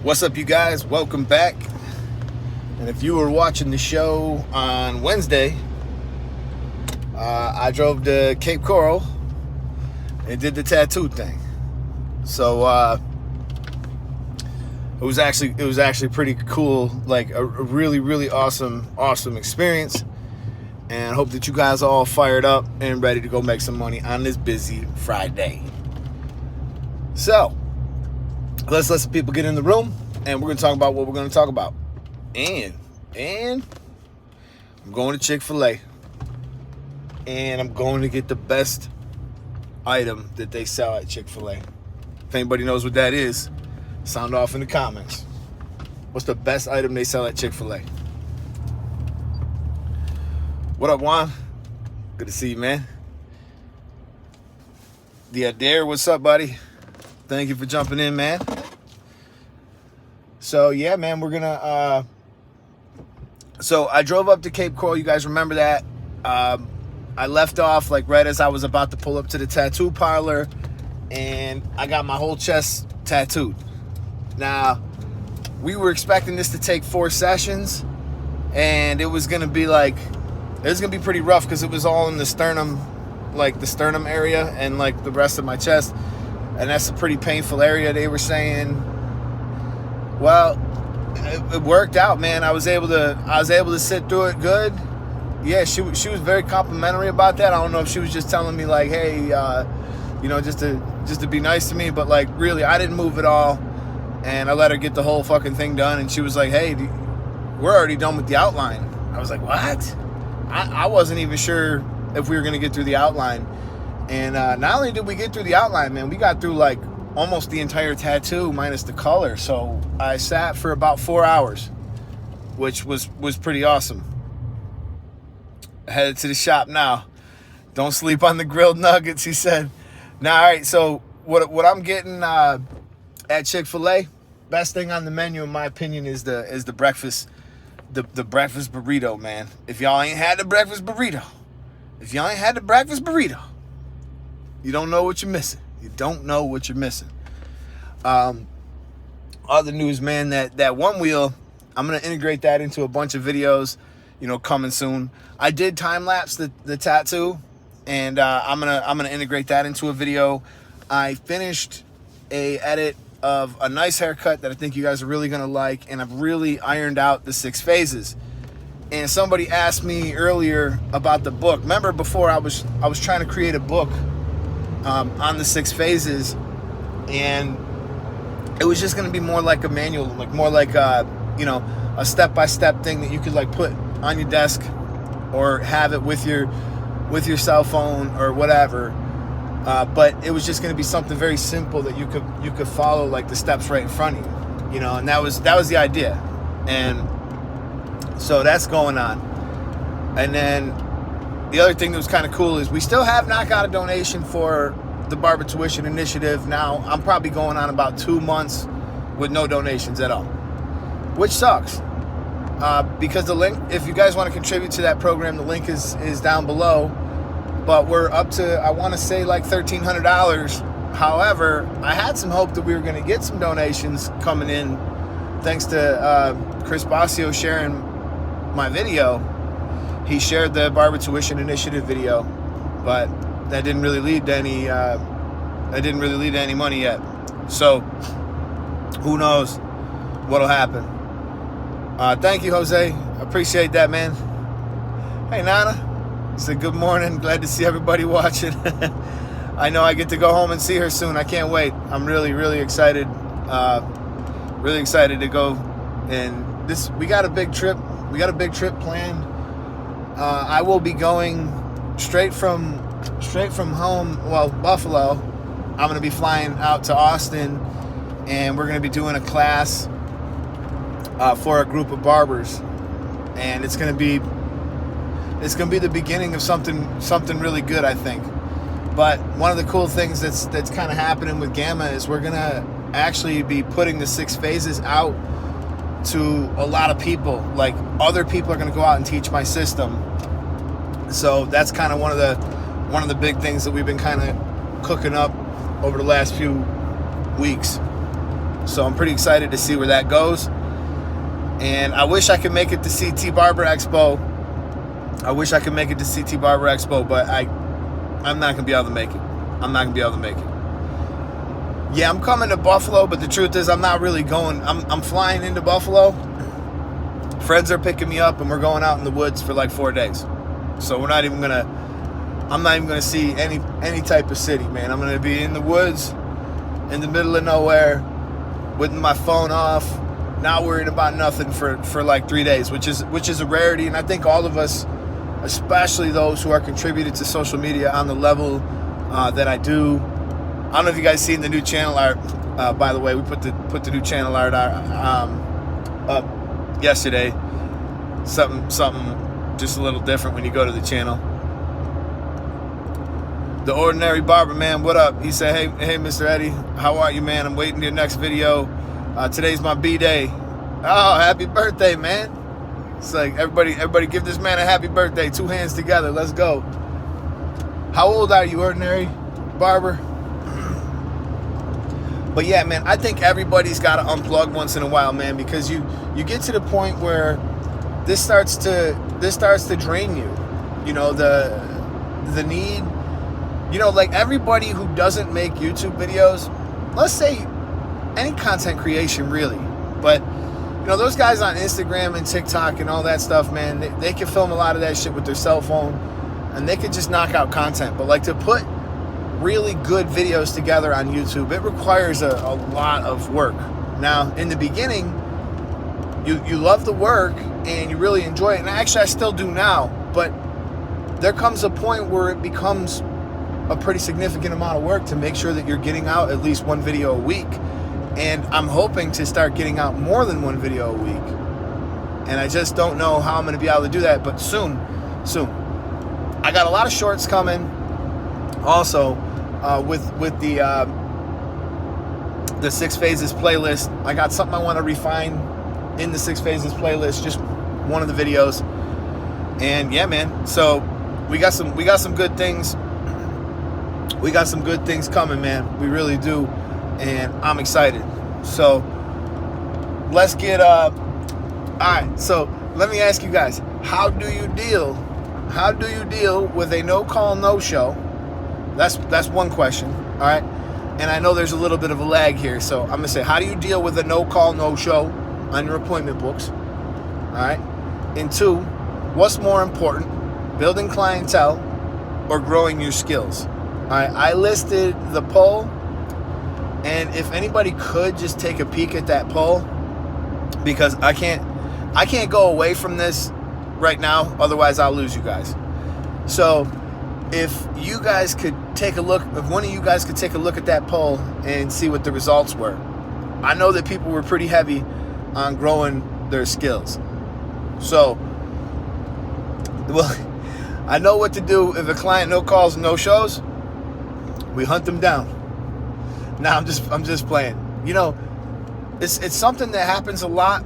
What's up, you guys? Welcome back. And if you were watching the show on Wednesday, I drove to Cape Coral and did the tattoo thing. So it was actually pretty cool, like a really awesome experience. And I hope that you guys are all fired up and ready to go make some money on this busy Friday. So let's let some people get in the room, and we're going to talk about what we're going to talk about. And I'm going to Chick-fil-A, and I'm going to get the best item that they sell at Chick-fil-A. If anybody knows what that is, sound off in the comments. What's the best item they sell at Chick-fil-A? What up, Juan? Good to see you, man. The Adair, what's up, buddy? Thank you for jumping in, man. So, yeah, man, we're going to... So, I drove up to Cape Coral. You guys remember that? I left off, like, right as I was about to pull up to the tattoo parlor, and I got my whole chest tattooed. Now, we were expecting this to take 4 sessions, and it was going to be, like... It was going to be pretty rough because it was all in the sternum, like, the sternum area and, like, the rest of my chest. And that's a pretty painful area, they were saying. Well, it worked out, man. I was able to sit through it good. Yeah, she was very complimentary about that. I don't know if she was just telling me, like, hey, just to be nice to me, but, like, really, I didn't move at all. And I let her get the whole fucking thing done, and she was like, hey, we're already done with the outline. I was like, what? I wasn't even sure if we were gonna get through the outline. And not only did we get through the outline, man, we got through like almost the entire tattoo minus the color. So I sat for about 4 hours, which was pretty awesome. Headed to the shop now. Don't sleep on the grilled nuggets, he said. Now, all right, so what I'm getting at Chick-fil-A, best thing on the menu, in my opinion, is the breakfast, the breakfast burrito, man. If y'all ain't had the breakfast burrito, you don't know what you're missing. You don't know what you're missing. Other news, man, that one wheel, I'm going to integrate that into a bunch of videos, coming soon. I did time lapse the tattoo, and I'm gonna integrate that into a video. I finished a edit of a nice haircut that I think you guys are really going to like, and I've really ironed out the 6 phases. And somebody asked me earlier about the book. Remember, before I was trying to create a book on the 6 phases, and it was just going to be more like a manual, like more like a step-by-step thing that you could like put on your desk or have it with your cell phone or whatever. But it was just going to be something very simple that you could follow, like the steps right in front of you, and that was the idea. And so that's going on. And then the other thing that was kind of cool is we still have not got a donation for the Barber Tuition Initiative. Now, I'm probably going on about 2 months with no donations at all, which sucks. Because the link, if you guys want to contribute to that program, the link is down below. But we're up to, I want to say, like $1,300. However, I had some hope that we were going to get some donations coming in, thanks to Chris Basio sharing my video. He shared the Barber Tuition Initiative video, but that didn't really lead to any money yet. So who knows what'll happen. Thank you, Jose. I appreciate that, man. Hey, Nana. Said good morning. Glad to see everybody watching. I know I get to go home and see her soon. I can't wait. I'm really excited. Really excited to go. And we got a big trip. We got a big trip planned. I will be going straight from home. Well, Buffalo. I'm going to be flying out to Austin, and we're going to be doing a class for a group of barbers, and it's going to be the beginning of something really good, I think. But one of the cool things that's kind of happening with Gamma is we're gonna actually be putting the 6 phases out to a lot of people. Like, other people are gonna go out and teach my system. So that's kind of one of the big things that we've been kind of cooking up over the last few weeks. So I'm pretty excited to see where that goes. And I wish I could make it to CT Barber Expo. I wish I could make it to CT Barber Expo, but I'm not gonna be able to make it. I'm not gonna be able to make it. Yeah, I'm coming to Buffalo, but the truth is I'm not really going. I'm flying into Buffalo. Friends are picking me up, and we're going out in the woods for like 4 days. So I'm not even gonna see any type of city, man. I'm gonna be in the woods, in the middle of nowhere, with my phone off, not worrying about nothing for like 3 days, which is a rarity. And I think all of us, especially those who are contributed to social media on the level that I do. I don't know if you guys seen the new channel art. By the way, we put the new channel art up yesterday. Something just a little different when you go to the channel. The Ordinary Barber, man, what up? He said, hey, Mr. Eddie, how are you, man? I'm waiting for your next video. Today's my B-day. Oh, happy birthday, man. It's like, everybody give this man a happy birthday. 2 hands together. Let's go. How old are you, Ordinary Barber? But yeah, man, I think everybody's got to unplug once in a while, man, because you get to the point where this starts to drain you. You know, the need, you know, like everybody who doesn't make YouTube videos, let's say any content creation really, but you know, those guys on Instagram and TikTok and all that stuff, man, they can film a lot of that shit with their cell phone and they could just knock out content. But like to put really good videos together on YouTube, it requires a lot of work. Now, in the beginning, you love the work and you really enjoy it. And actually, I still do now. But there comes a point where it becomes a pretty significant amount of work to make sure that you're getting out at least 1 video a week. And I'm hoping to start getting out more than 1 video a week. And I just don't know how I'm going to be able to do that. But soon. I got a lot of shorts coming. Also, with the 6 Phases playlist, I got something I want to refine in the 6 Phases playlist, just one of the videos. And yeah, man, so we got some good things. We got some good things coming, man. We really do, and I'm excited. So let's get all right, so let me ask you guys, how do you deal with a no call, no show? That's one question. All right. And I know there's a little bit of a lag here, so I'm gonna say, how do you deal with a no call, no show on your appointment books? All right. And 2, what's more important, building clientele or growing your skills? All right. I listed the poll, and if anybody could just take a peek at that poll, because I can't go away from this right now, otherwise I'll lose you guys. So if you guys could take a look, if one of you guys could take a look at that poll and see what the results were. I know that people were pretty heavy on growing their skills. So, well, I know what to do if a client no calls, no shows. We hunt them down. Now I'm just playing. You know, it's something that happens a lot.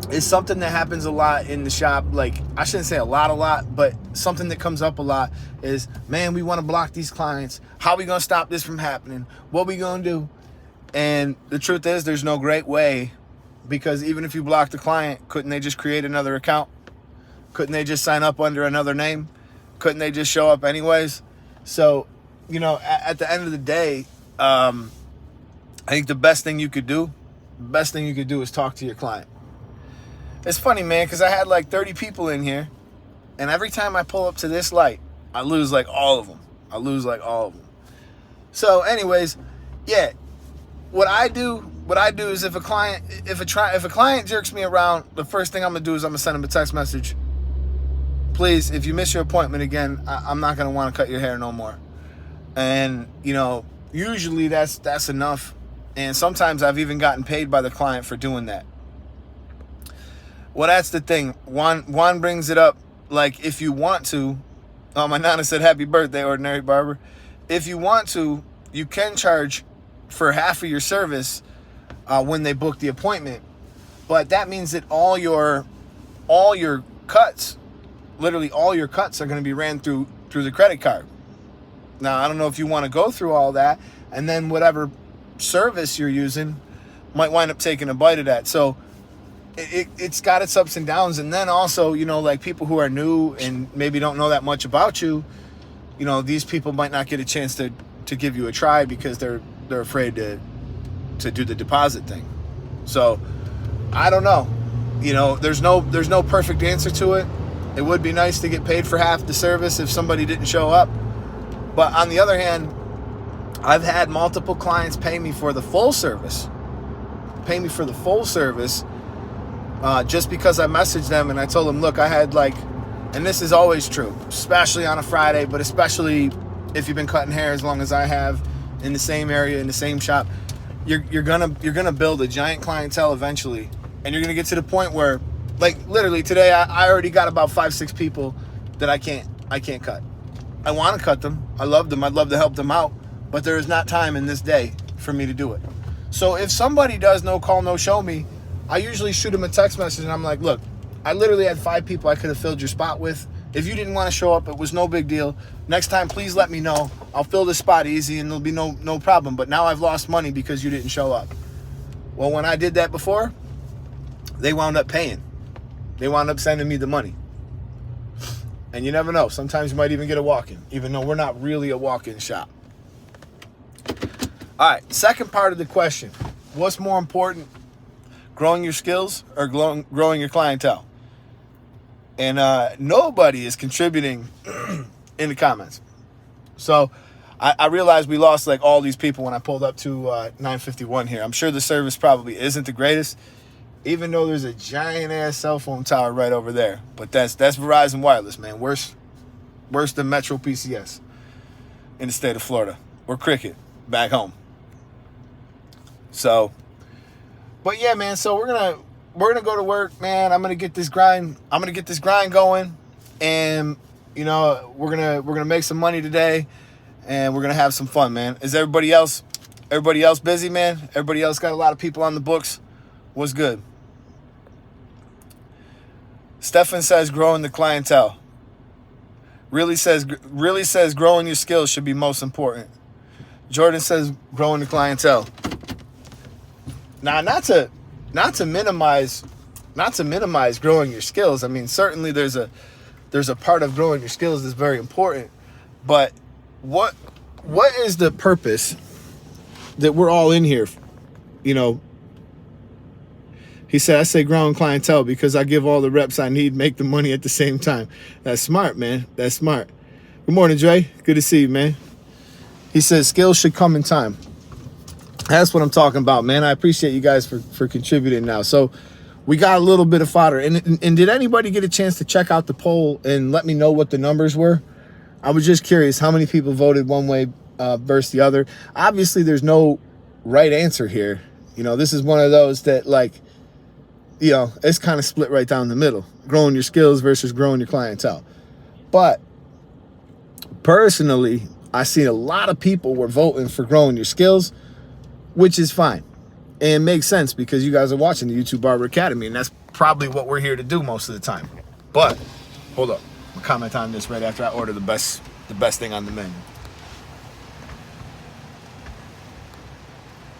It's something that happens a lot in the shop. Like, I shouldn't say a lot, but something that comes up a lot is, man, we want to block these clients. How are we going to stop this from happening? What are we going to do? And the truth is, there's no great way, because even if you block the client, couldn't they just create another account? Couldn't they just sign up under another name? Couldn't they just show up anyways? So, you know, at the end of the day, I think the best thing you could do is talk to your client. It's funny, man, because I had like 30 people in here, and every time I pull up to this light, I lose like all of them. So anyways, yeah, what I do is if a client jerks me around, the first thing I'm gonna do is I'm gonna send him a text message. Please, if you miss your appointment again, I'm not gonna want to cut your hair no more. And you know, usually that's enough. And sometimes I've even gotten paid by the client for doing that. Well, that's the thing. Juan brings it up. Like, if you want to, my nana said, happy birthday, Ordinary Barber. If you want to, you can charge for half of your service when they book the appointment. But that means that all your cuts, literally all your cuts, are going to be ran through the credit card. Now, I don't know if you want to go through all that, and then whatever service you're using, might wind up taking a bite of that. So it's got its ups and downs. And then also, you know, like people who are new and maybe don't know that much about you, you know, these people might not get a chance to give you a try because they're afraid to do the deposit thing. So I don't know. You know, there's no perfect answer to it. It would be nice to get paid for half the service if somebody didn't show up. But on the other hand, I've had multiple clients pay me for the full service. Just because I messaged them and I told them, look, I had like, and this is always true, especially on a Friday, but especially if you've been cutting hair as long as I have in the same area, in the same shop, you're gonna build a giant clientele eventually. And you're gonna get to the point where, like literally today, I already got about 5-6 people that I can't cut. I want to cut them. I love them. I'd love to help them out, but there is not time in this day for me to do it. So if somebody does no call, no show me, I usually shoot them a text message and I'm like, look, I literally had 5 people I could have filled your spot with. If you didn't want to show up, it was no big deal. Next time, please let me know. I'll fill this spot easy and there'll be no problem. But now I've lost money because you didn't show up. Well, when I did that before, they wound up paying. They wound up sending me the money. And you never know. Sometimes you might even get a walk-in, even though we're not really a walk-in shop. All right, second part of the question. What's more important, growing your skills or growing your clientele? And nobody is contributing in the comments. So I realized we lost like all these people when I pulled up to 951 here. I'm sure the service probably isn't the greatest, even though there's a giant ass cell phone tower right over there. But that's Verizon Wireless, man. Worse than Metro PCS in the state of Florida, or Cricket back home. So, but yeah, man. So we're gonna go to work, man. I'm gonna get this grind going, and you know we're gonna make some money today, and we're gonna have some fun, man. Is everybody else busy, man? Everybody else got a lot of people on the books. What's good? Stefan says growing the clientele. Really says growing your skills should be most important. Jordan says growing the clientele. Now, not to minimize growing your skills. I mean, certainly there's a part of growing your skills that's very important. But what is the purpose that we're all in here? You know, he said, I say growing clientele because I give all the reps I need, make the money at the same time. That's smart, man. That's smart. Good morning, Dre. Good to see you, man. He says skills should come in time. That's what I'm talking about, man. I appreciate you guys for contributing now. So we got a little bit of fodder. And did anybody get a chance to check out the poll and let me know what the numbers were? I was just curious how many people voted one way versus the other. Obviously, there's no right answer here. You know, this is one of those that, like, you know, it's kind of split right down the middle. Growing your skills versus growing your clientele. But personally, I see a lot of people were voting for growing your skills, which is fine. And it makes sense because you guys are watching the YouTube Barber Academy, and that's probably what we're here to do most of the time. But hold up, I'll comment on this right after I order the best thing on the menu.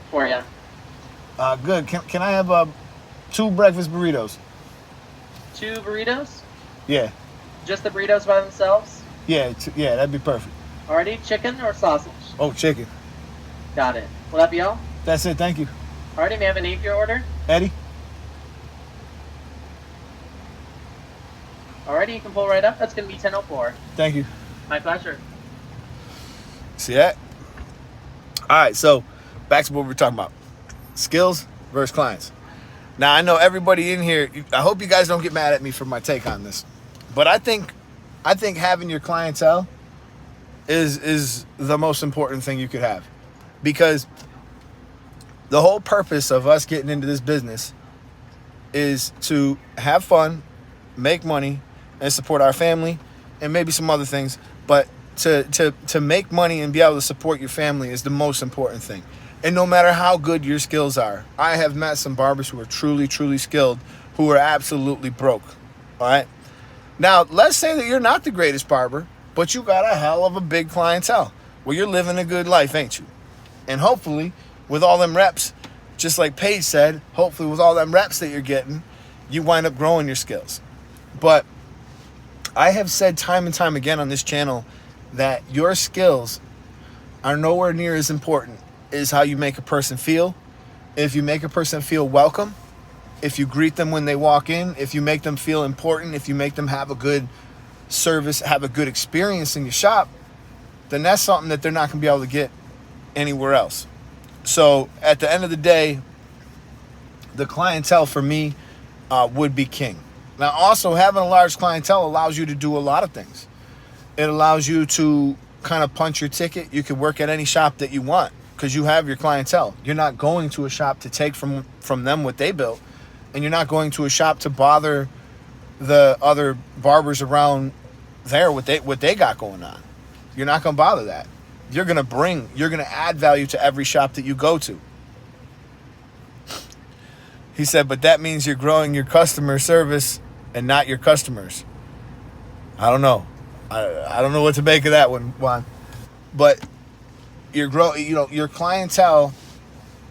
For ya. Good. Can I have 2 breakfast burritos? 2 burritos? Yeah. Just the burritos by themselves? Yeah, that'd be perfect. Alrighty, chicken or sausage? Oh, chicken. Got it. Will that be all? That's it, thank you. Alrighty, may I have a name for your order? Eddie? Alrighty, you can pull right up. That's going to be 10:04. Thank you. My pleasure. See that? All right, so back to what we were talking about. Skills versus clients. Now, I know everybody in here, I hope you guys don't get mad at me for my take on this, but I think having your clientele is the most important thing you could have, because the whole purpose of us getting into this business is to have fun, make money, and support our family, and maybe some other things. But to make money and be able to support your family is the most important thing. And no matter how good your skills are, I have met some barbers who are truly, truly skilled who are absolutely broke. All right. Now, let's say that you're not the greatest barber, but you got a hell of a big clientele. Well, you're living a good life, ain't you? And hopefully, with all them reps, just like Paige said, hopefully with all them reps that you're getting, you wind up growing your skills. But I have said time and time again on this channel that your skills are nowhere near as important as how you make a person feel. If you make a person feel welcome, if you greet them when they walk in, if you make them feel important, if you make them have a good service, have a good experience in your shop, then that's something that they're not going to be able to get anywhere else. So at the end of the day, the clientele for me would be king. Now, also having a large clientele allows you to do a lot of things. It allows you to kind of punch your ticket. You can work at any shop that you want because you have your clientele. You're not going to a shop to take from them what they built, and you're not going to a shop to bother the other barbers around there what they got going on. You're not going to bother that. You're going to add value to every shop that you go to. He said, but that means you're growing your customer service and not your customers. I don't know. I don't know what to make of that one, Juan. But your clientele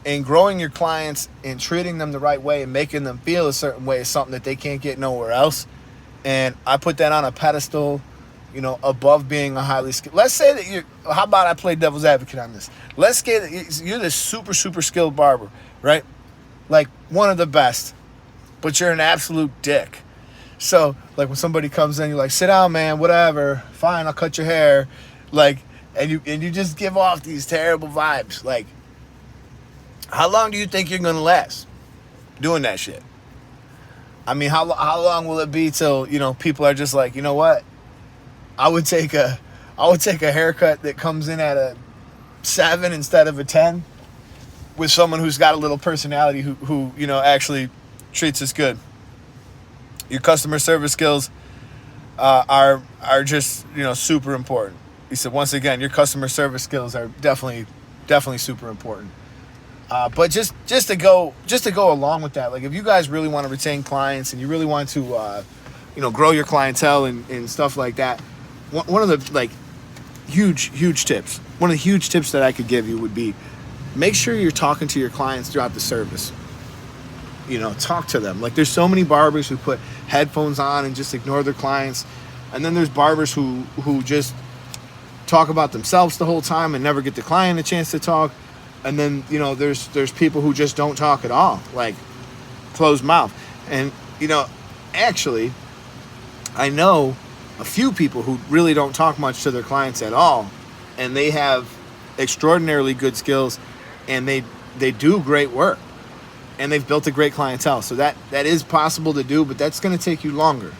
and growing your clients and treating them the right way and making them feel a certain way is something that they can't get nowhere else. And I put that on a pedestal, above being a highly skilled. Let's say that how about I play devil's advocate on this? Let's say that you're this super, super skilled barber, right? Like one of the best, but you're an absolute dick. So like when somebody comes in, you're like, sit down, man, whatever, fine, I'll cut your hair. Like, and you just give off these terrible vibes. Like, how long do you think you're going to last doing that shit? I mean, how long will it be till, people are just like, you know what? I would take a haircut that comes in at a 7 instead of a 10 with someone who's got a little personality who actually treats us good. Your customer service skills are just, super important. He said, once again, your customer service skills are definitely super important. But just to go along with that, like if you guys really want to retain clients and you really want to, grow your clientele and stuff like that, one of the huge tips, one of the huge tips that I could give you would be make sure you're talking to your clients throughout the service. Talk to them. Like there's so many barbers who put headphones on and just ignore their clients. And then there's barbers who just talk about themselves the whole time and never get the client a chance to talk. And then, there's people who just don't talk at all, like closed mouth. And, actually, I know a few people who really don't talk much to their clients at all. And they have extraordinarily good skills and they do great work. And they've built a great clientele. So that is possible to do, but that's going to take you longer,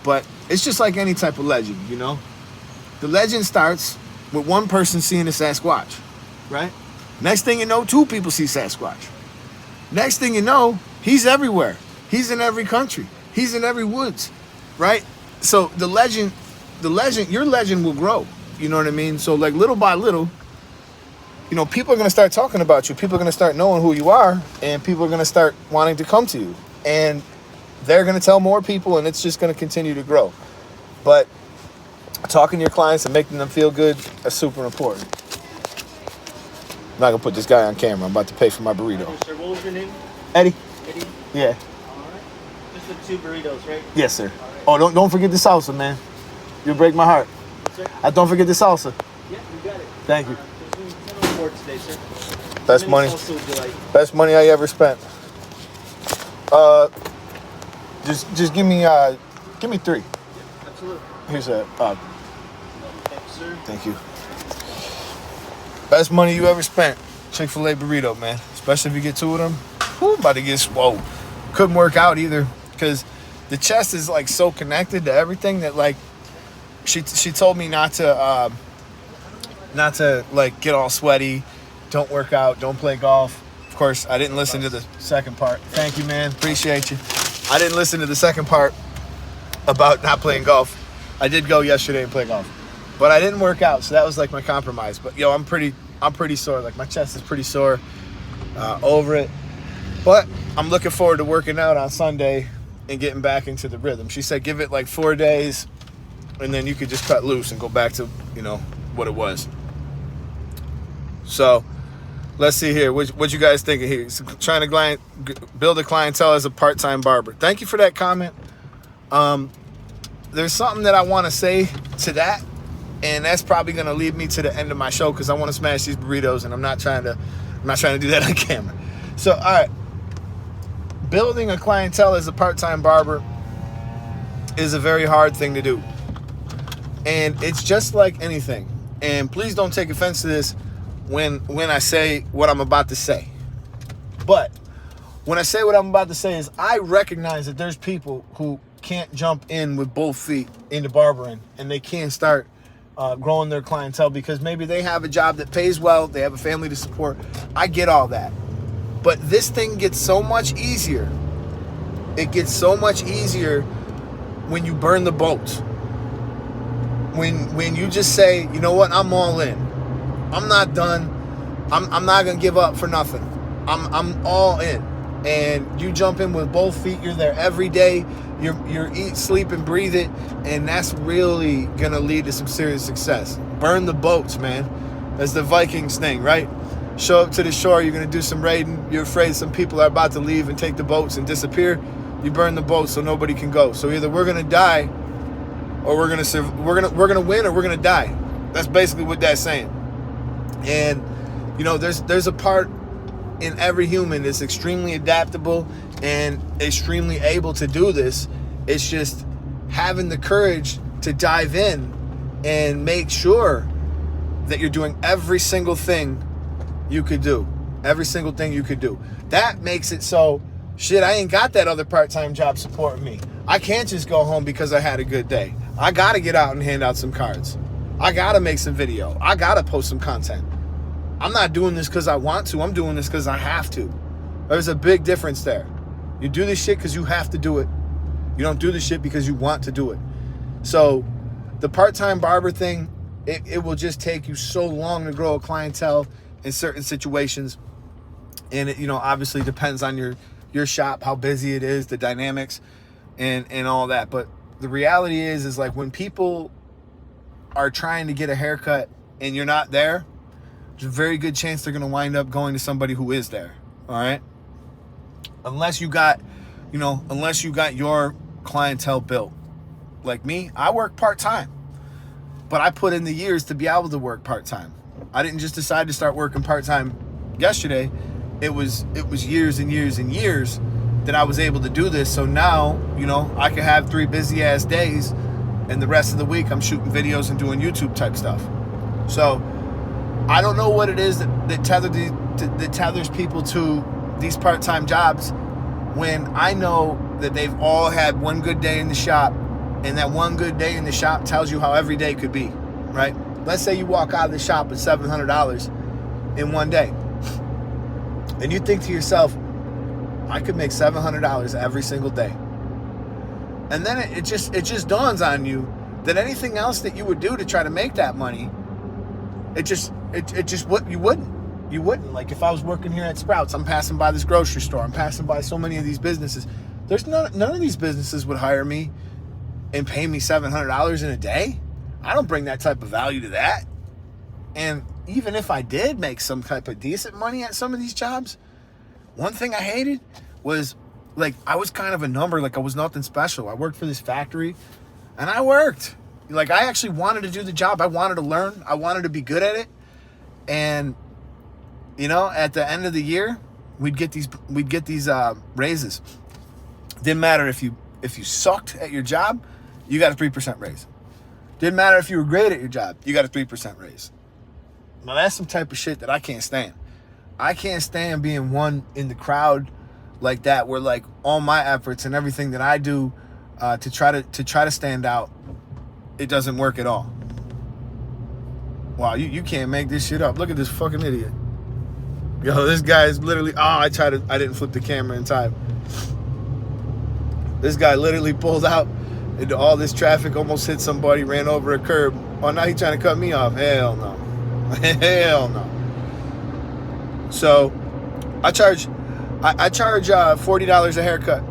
But it's just like any type of legend, The legend starts with one person seeing a Sasquatch, right? Next thing you know, 2 people see Sasquatch. Next thing you know, he's everywhere. He's in every country. He's in every woods, right? So your legend will grow. You know what I mean? So like little by little, people are going to start talking about you. People are going to start knowing who you are, and people are going to start wanting to come to you. And they're going to tell more people, and it's just going to continue to grow. But talking to your clients and making them feel good is super important. I'm not going to put this guy on camera. I'm about to pay for my burrito. Hey, sir, what was your name? Eddie? Eddie? Yeah. All right. Just the 2 burritos, right? Yes, sir. All right. Oh, don't forget the salsa, man. You'll break my heart. Sir? Don't forget the salsa. Yeah, you got it. Thank you. There's 10 on board today, sir. Best money. How many salsa would you like? Best money I ever spent. Just give me 3. Yeah, absolutely. Here's a. Thank you, sir. Thank you. Best money you ever spent. Chick-fil-A burrito, man. Especially if you get 2 of them. Whew, about to get swole. Couldn't work out either because the chest is like so connected to everything that like she told me not to like get all sweaty, don't work out, don't play golf. Of course, I didn't listen to the second part. Thank you, man. Appreciate you. I didn't listen to the second part about not playing golf. I did go yesterday and play golf, but I didn't work out, so that was like my compromise. But I'm pretty sore. Like my chest is pretty sore over it. But I'm looking forward to working out on Sunday and getting back into the rhythm. She said give it like 4 days, and then you could just cut loose and go back to what it was. So Let's see here. What you guys thinking here? Trying to build a clientele as a part-time barber. Thank you for that comment. There's something that I want to say to that, and that's probably going to lead me to the end of my show because I want to smash these burritos, and I'm not trying to do that on camera. So, all right, building a clientele as a part-time barber is a very hard thing to do, and it's just like anything. And please don't take offense to this when I say what I'm about to say. But when I say what I'm about to say is I recognize that there's people who can't jump in with both feet into barbering, and they can't start growing their clientele because maybe they have a job that pays well, they have a family to support. I get all that. But this thing gets so much easier. It gets so much easier when you burn the boats. When you just say, you know what, I'm all in. I'm not done. I'm not gonna give up for nothing. I'm all in. And you jump in with both feet. You're there every day. You eat, sleep, and breathe it, and that's really gonna lead to some serious success. Burn the boats, man. That's the Vikings thing, right? Show up to the shore. You're gonna do some raiding. You're afraid some people are about to leave and take the boats and disappear. You burn the boats so nobody can go. So either we're gonna die, or we're gonna win, or we're gonna die. That's basically what that's saying. And you know, there's a part in every human that's extremely adaptable and extremely able to do this. It's just having the courage to dive in and make sure that you're doing every single thing you could do. Every single thing you could do. That makes it so, shit, I ain't got that other part-time job supporting me. I can't just go home because I had a good day. I gotta get out and hand out some cards. I gotta make some video. I gotta post some content. I'm not doing this because I want to. I'm doing this because I have to. There's a big difference there. You do this shit because you have to do it. You don't do this shit because you want to do it. So the part-time barber thing, it will just take you so long to grow a clientele in certain situations. And it, you know, obviously depends on your shop, how busy it is, the dynamics, and all that. But the reality is like when people are trying to get a haircut and you're not there, there's a very good chance they're going to wind up going to somebody who is there. All right. Unless you got your clientele built. Like me, I work part-time, but I put in the years to be able to work part-time. I didn't just decide to start working part-time yesterday. It was years and years and years that I was able to do this. So now, you know, I could have 3 busy ass days, and the rest of the week I'm shooting videos and doing YouTube type stuff. So I don't know what it is that tethers people to these part-time jobs when I know that they've all had one good day in the shop, and that one good day in the shop tells you how every day could be, right? Let's say you walk out of the shop with $700 in one day, and you think to yourself, I could make $700 every single day. And then it just dawns on you that anything else that you would do to try to make that money, you wouldn't. Like if I was working here at Sprouts, I'm passing by this grocery store, I'm passing by so many of these businesses. There's none of these businesses would hire me and pay me $700 in a day. I don't bring that type of value to that. And even if I did make some type of decent money at some of these jobs, one thing I hated was, like, I was kind of a number, like I was nothing special. I worked for this factory, and I worked. Like, I actually wanted to do the job. I wanted to learn. I wanted to be good at it. And, you know, at the end of the year, we'd get these raises. Didn't matter if you sucked at your job, you got a 3% raise. Didn't matter if you were great at your job, you got a 3% raise. Now, that's some type of shit that I can't stand. I can't stand being one in the crowd like that, where like all my efforts and everything that I do to try to stand out, it doesn't work at all. Wow, you can't make this shit up. Look at this fucking idiot. Yo, this guy is literally, I didn't flip the camera in time. This guy literally pulled out into all this traffic, almost hit somebody, ran over a curb. Oh, now he's trying to cut me off. Hell no. Hell no. So I charge $40 a haircut.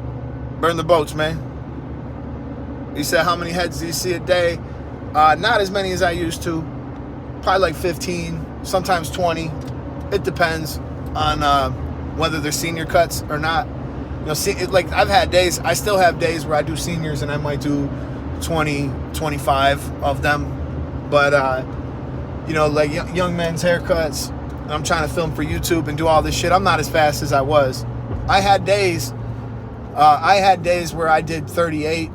Burn the boats, man. He said, how many heads do you see a day? Not as many as I used to. Probably like 15, sometimes 20. it depends on whether they're senior cuts or not. You know, like I've had days, I still have days where I do seniors and I might do 20, 25 of them. But, you know, like young men's haircuts, and I'm trying to film for YouTube and do all this shit. I'm not as fast as I was. I had days where I did 38,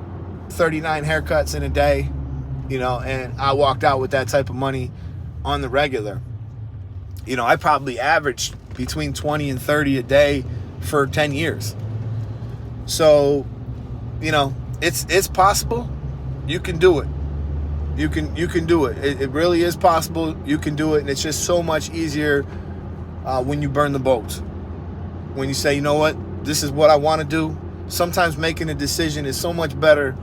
39 haircuts in a day, you know, and I walked out with that type of money on the regular. You know, I probably averaged between 20 and 30 a day for 10 years. So, you know, it's possible. You can do it. You can do it. It really is possible. You can do it, and it's just so much easier when you burn the boats. When you say, you know what, this is what I want to do. Sometimes making a decision is so much better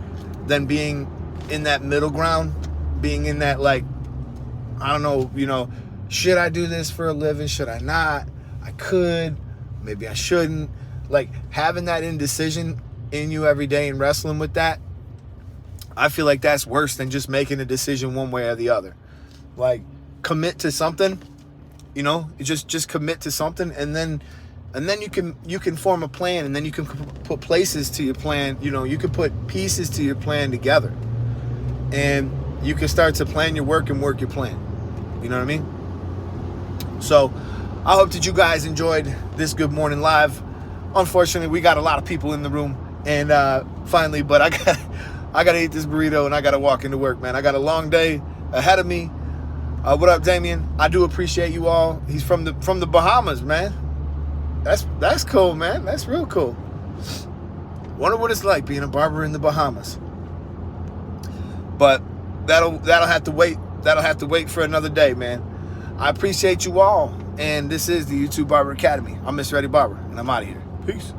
than being in that middle ground, being in that, like, I don't know, you know, should I do this for a living? Should I not? I could. Maybe I shouldn't. Like, having that indecision in you every day and wrestling with that, I feel like that's worse than just making a decision one way or the other. Like, commit to something, you know, just commit to something, and then you can form a plan, and then you can put places to your plan. You know, you can put pieces to your plan together, and you can start to plan your work and work your plan. You know what I mean? So I hope that you guys enjoyed this Good Morning Live. Unfortunately, we got a lot of people in the room, and finally, but I gotta eat this burrito, and I gotta walk into work, man. I got a long day ahead of me. What up, Damien? I do appreciate you all. He's from the Bahamas, man. That's cool, man. That's real cool. Wonder what it's like being a barber in the Bahamas. But that'll have to wait. That'll have to wait for another day, man. I appreciate you all, and this is the YouTube Barber Academy. I'm Mr. Eddie Barber, and I'm out of here. Peace.